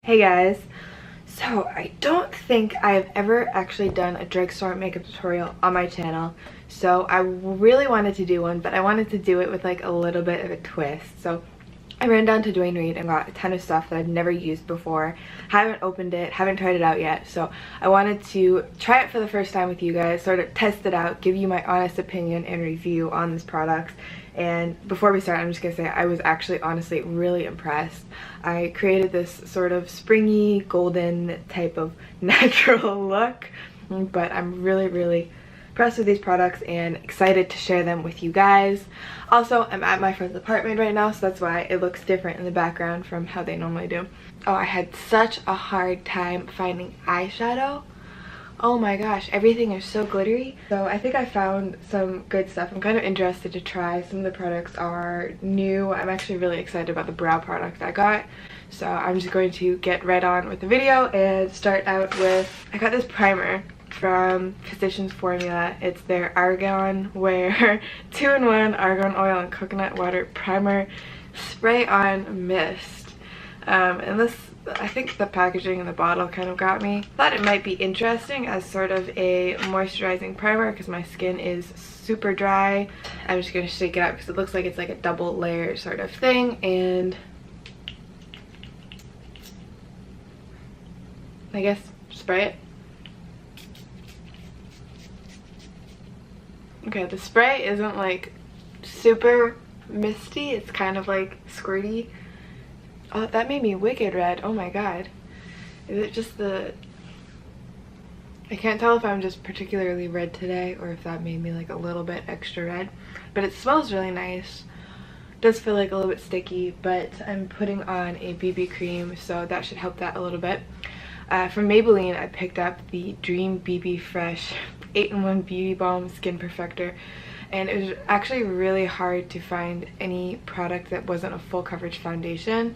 Hey guys, so I don't think I've ever actually done a drugstore makeup tutorial on my channel, so I really wanted to do one, but I wanted to do it with like a little bit of a twist. So I ran down to Dwayne Reed and got a ton of stuff that I've never used before, haven't opened it, haven't tried it out yet, so I wanted to try it for the first time with you guys, sort of test it out, give you my honest opinion and review on this product. And before we start, I'm just gonna say I was actually honestly really impressed. I created this sort of springy golden type of natural look, but I'm really impressed with these products and excited to share them with you guys. Also, I'm at my friend's apartment right now, so that's why it looks different in the background from how they normally do. Oh, I had such a hard time finding eyeshadow. Oh my gosh, everything is so glittery. So I think I found some good stuff. I'm kind of interested to try. Some of the products are new. I'm actually really excited about the brow product I got. So I'm just going to get right on with the video and start out with, I got this primer from Physicians Formula. It's their Argan Wear 2-in-1 Argan Oil and Coconut Water Primer Spray On Mist. And this, I think the packaging in the bottle kind of got me. Thought it might be interesting as sort of a moisturizing primer because my skin is super dry. I'm just going to shake it out because it looks like it's like a double layer sort of thing, and I guess spray it. Okay, the spray isn't like super misty, it's kind of like squirty. Oh, that made me wicked red. Oh my god. Is it just the... I can't tell if I'm just particularly red today or if that made me like a little bit extra red. But it smells really nice. Does feel like a little bit sticky, but I'm putting on a BB cream, so that should help that a little bit. From Maybelline, I picked up the Dream BB Fresh 8-in-1 Beauty Balm Skin Perfector. And it was actually really hard to find any product that wasn't a full coverage foundation.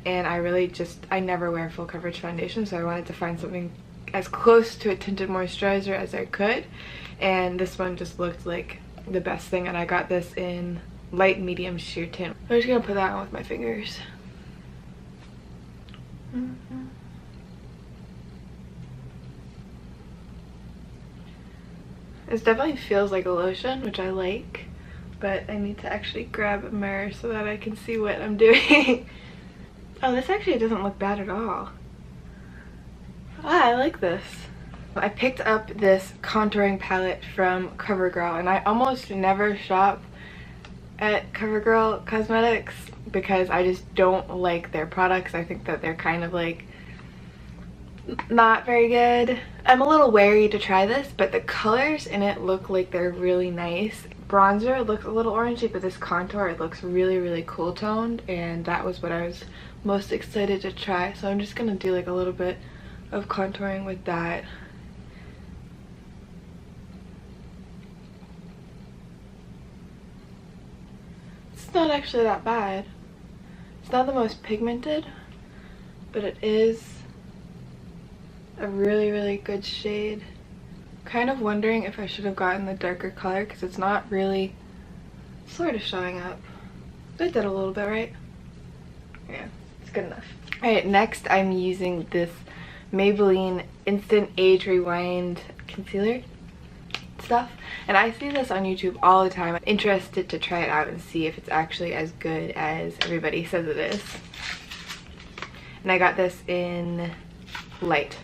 And I never wear full coverage foundation, so I wanted to find something as close to a tinted moisturizer as I could. And this one just looked like the best thing, and I got this in light medium sheer tint. I'm just gonna put that on with my fingers. This definitely feels like a lotion, which I like, but I need to actually grab a mirror so that I can see what I'm doing. Oh, this actually doesn't look bad at all. Ah, I like this. I picked up this contouring palette from CoverGirl, and I almost never shop at CoverGirl Cosmetics because I just don't like their products. I think that they're kind of like not very good. I'm a little wary to try this, but the colors in it look like they're really nice. Bronzer looks a little orangey, but this contour, it looks really cool toned, and that was what I was most excited to try. So I'm just gonna do like a little bit of contouring with that. It's not actually that bad. It's not the most pigmented, but it is a really good shade. Kind of wondering if I should have gotten the darker color because it's not really sort of showing up. I did a little bit, right? Yeah, it's good enough. Alright, next I'm using this Maybelline Instant Age Rewind concealer stuff, and I see this on YouTube all the time. I'm interested to try it out and see if it's actually as good as everybody says it is. And I got this in light.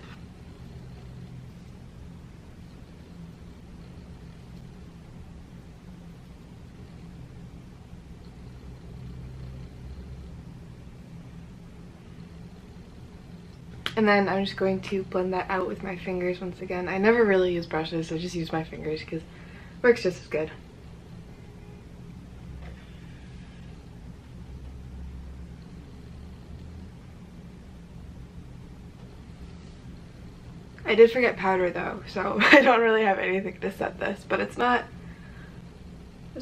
And then I'm just going to blend that out with my fingers once again. I never really use brushes, so just use my fingers because it works just as good. I did forget powder though, so I don't really have anything to set this, but it's not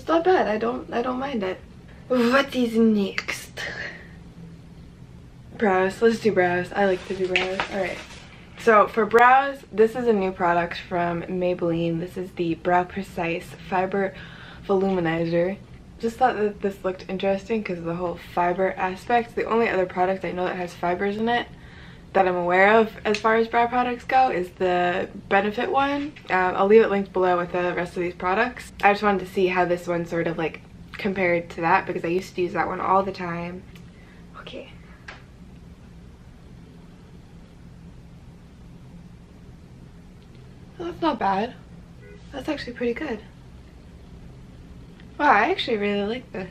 bad. I don't mind it. What is next? Brows. Let's do brows. I like to do brows. Alright. So for brows, this is a new product from Maybelline. This is the Brow Precise Fiber Voluminizer. Just thought that this looked interesting because of the whole fiber aspect. The only other product I know that has fibers in it that I'm aware of as far as brow products go is the Benefit one. I'll leave it linked below with the rest of these products. I just wanted to see how this one sort of like compared to that because I used to use that one all the time. Okay. Well, that's not bad. That's actually pretty good. Wow, I actually really like this.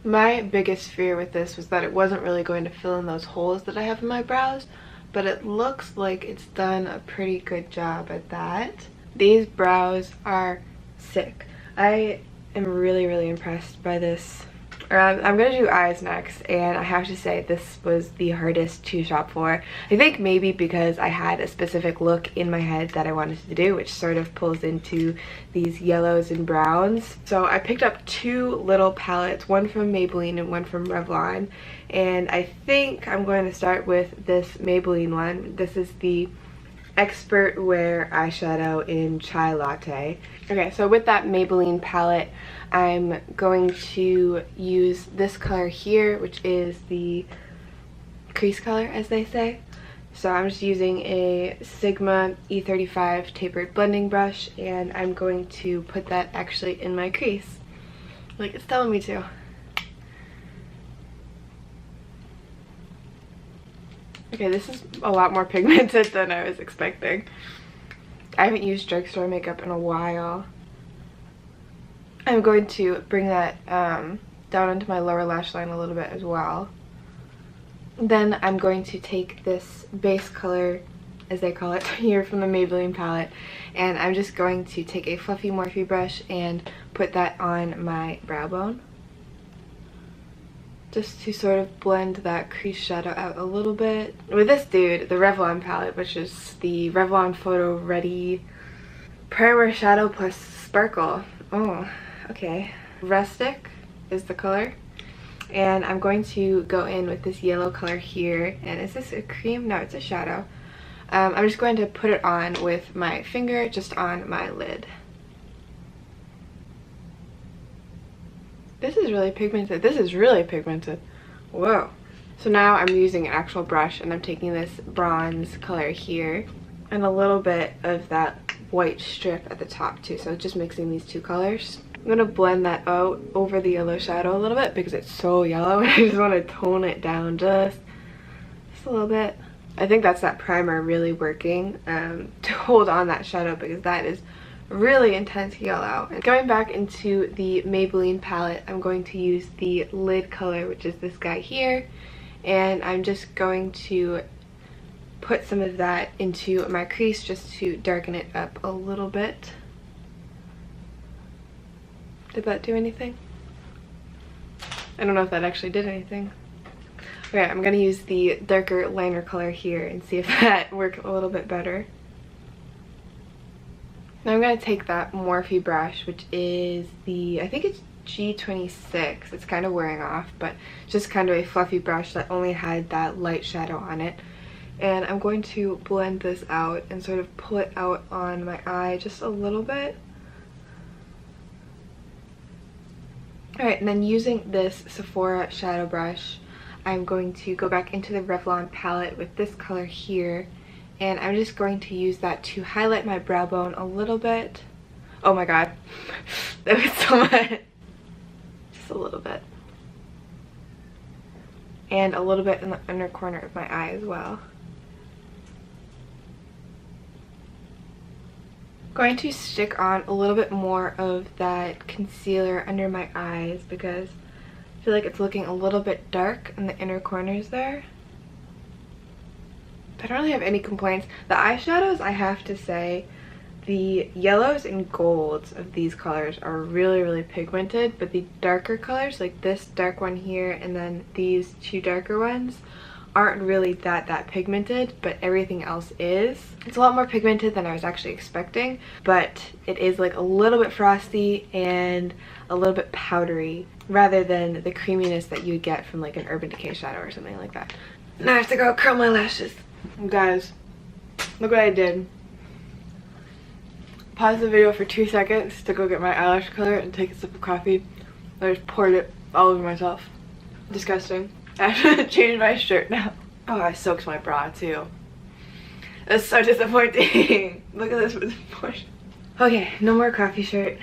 My biggest fear with this was that it wasn't really going to fill in those holes that I have in my brows, but it looks like it's done a pretty good job at that. These brows are sick. I am really impressed by this. I'm gonna do eyes next, and I have to say this was the hardest to shop for. I think maybe because I had a specific look in my head that I wanted to do, which sort of pulls into these yellows and browns. So I picked up two little palettes, one from Maybelline and one from Revlon, and I think I'm going to start with this Maybelline one. This is the Expert Wear eyeshadow in Chai Latte. Okay, so with that Maybelline palette, I'm going to use this color here, which is the crease color, as they say. So I'm just using a Sigma E35 tapered blending brush, and I'm going to put that actually in my crease, like it's telling me to. Okay, this is a lot more pigmented than I was expecting. I haven't used drugstore makeup in a while. I'm going to bring that down into my lower lash line a little bit as well. Then I'm going to take this base color, as they call it here from the Maybelline palette, and I'm just going to take a fluffy Morphe brush and put that on my brow bone, just to sort of blend that crease shadow out a little bit. With this dude, the Revlon palette, which is the Revlon Photo Ready Primer Shadow plus Sparkle. Oh, okay. Rustic is the color. And I'm going to go in with this yellow color here. And is this a cream? No, it's a shadow. I'm just going to put it on with my finger, just on my lid. This is really pigmented. This is really pigmented. Whoa. So now I'm using an actual brush, and I'm taking this bronze color here and a little bit of that white strip at the top too. So just mixing these two colors. I'm gonna blend that out over the yellow shadow a little bit because it's so yellow and I just want to tone it down just a little bit. I think that's that primer really working to hold on that shadow because that is really intense yellow. And going back into the Maybelline palette, I'm going to use the lid color, which is this guy here, and I'm just going to put some of that into my crease just to darken it up a little bit. Did that do anything? I don't know if that actually did anything. Okay, I'm gonna use the darker liner color here and see if that worked a little bit better. Now I'm going to take that Morphe brush, which is the, I think it's G26. It's kind of wearing off, but just kind of a fluffy brush that only had that light shadow on it. And I'm going to blend this out and sort of pull it out on my eye just a little bit. Alright, and then using this Sephora shadow brush, I'm going to go back into the Revlon palette with this color here. And I'm just going to use that to highlight my brow bone a little bit. Oh my god. That was so much. Just a little bit. And a little bit in the inner corner of my eye as well. Going to stick on a little bit more of that concealer under my eyes because I feel like it's looking a little bit dark in the inner corners there. I don't really have any complaints. The eyeshadows, I have to say, the yellows and golds of these colors are really pigmented, but the darker colors, like this dark one here and then these two darker ones, aren't really that pigmented, but everything else is. It's a lot more pigmented than I was actually expecting, but it is like a little bit frosty and a little bit powdery rather than the creaminess that you get from like an Urban Decay shadow or something like that. Now I have to go curl my lashes. Guys, look what I did. Pause the video for 2 seconds to go get my eyelash color and take a sip of coffee. I just poured it all over myself. Disgusting. I have to change my shirt now. Oh, I soaked my bra too. That's so disappointing. Look at this portion. Okay, no more coffee shirt.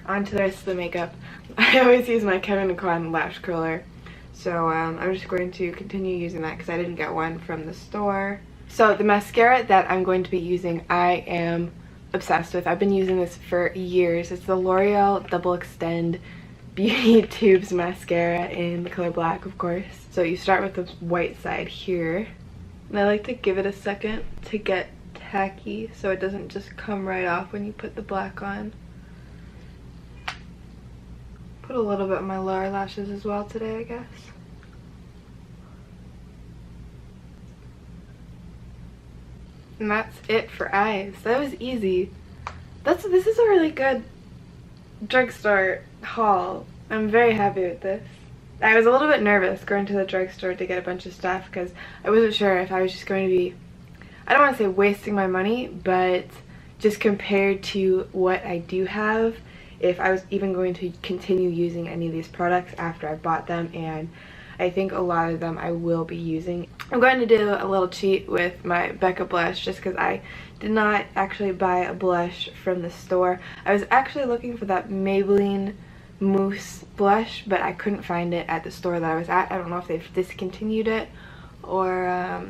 On to the rest of the makeup. I always use my Kevin Kwan lash curler. So I'm just going to continue using that because I didn't get one from the store. So the mascara that I'm going to be using, I am obsessed with. I've been using this for years. It's the L'Oreal Double Extend Beauty Tubes mascara in the color black, of course. So you start with the white side here. And I like to give it a second to get tacky so it doesn't just come right off when you put the black on. Put a little bit on my lower lashes as well today, I guess. And that's it for eyes. That was easy. This is a really good drugstore haul. I'm very happy with this. I was a little bit nervous going to the drugstore to get a bunch of stuff because I wasn't sure if I was just going to be, I don't want to say wasting my money, but just compared to what I do have, if I was even going to continue using any of these products after I bought them, and I think a lot of them I will be using. I'm going to do a little cheat with my Becca blush just because I did not actually buy a blush from the store. I was actually looking for that Maybelline Mousse blush, but I couldn't find it at the store that I was at. I don't know if they've discontinued it or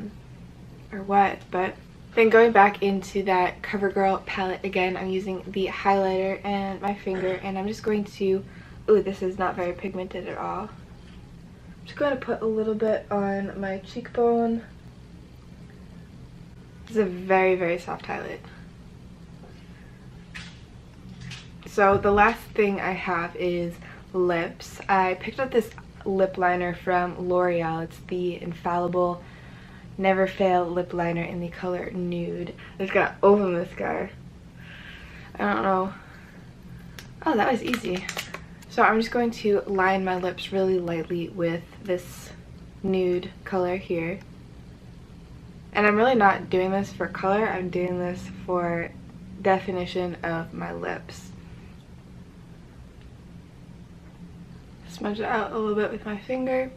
what, but then going back into that CoverGirl palette again, I'm using the highlighter and my finger, and I'm just going to, ooh, this is not very pigmented at all. I'm just going to put a little bit on my cheekbone. This is a very, very soft highlight. So the last thing I have is lips. I picked up this lip liner from L'Oreal. It's the Infallible Never Fail lip liner in the color Nude. I just gotta open this guy. I don't know. Oh, that was easy. So I'm just going to line my lips really lightly with this nude color here. And I'm really not doing this for color, I'm doing this for definition of my lips. Smudge it out a little bit with my finger.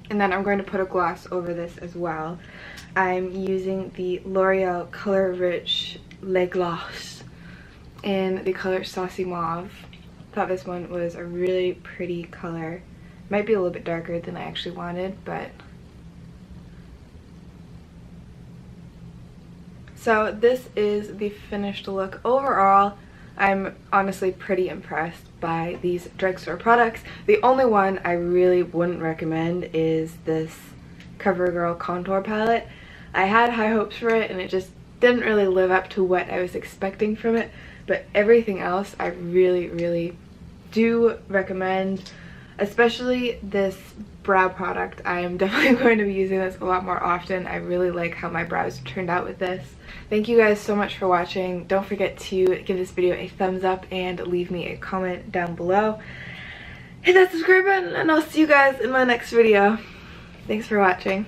And then I'm going to put a gloss over this as well. I'm using the L'Oreal Color Rich Le Gloss in the color Saucy Mauve. Thought this one was a really pretty color. Might be a little bit darker than I actually wanted, but... So this is the finished look. Overall, I'm honestly pretty impressed by these drugstore products. The only one I really wouldn't recommend is this CoverGirl contour palette. I had high hopes for it and it just didn't really live up to what I was expecting from it, but everything else I really, really do recommend, especially this brow product. I am definitely going to be using this a lot more often. I really like how my brows turned out with this. Thank you guys so much for watching. Don't forget to give this video a thumbs up and leave me a comment down below. Hit that subscribe button and I'll see you guys in my next video. Thanks for watching.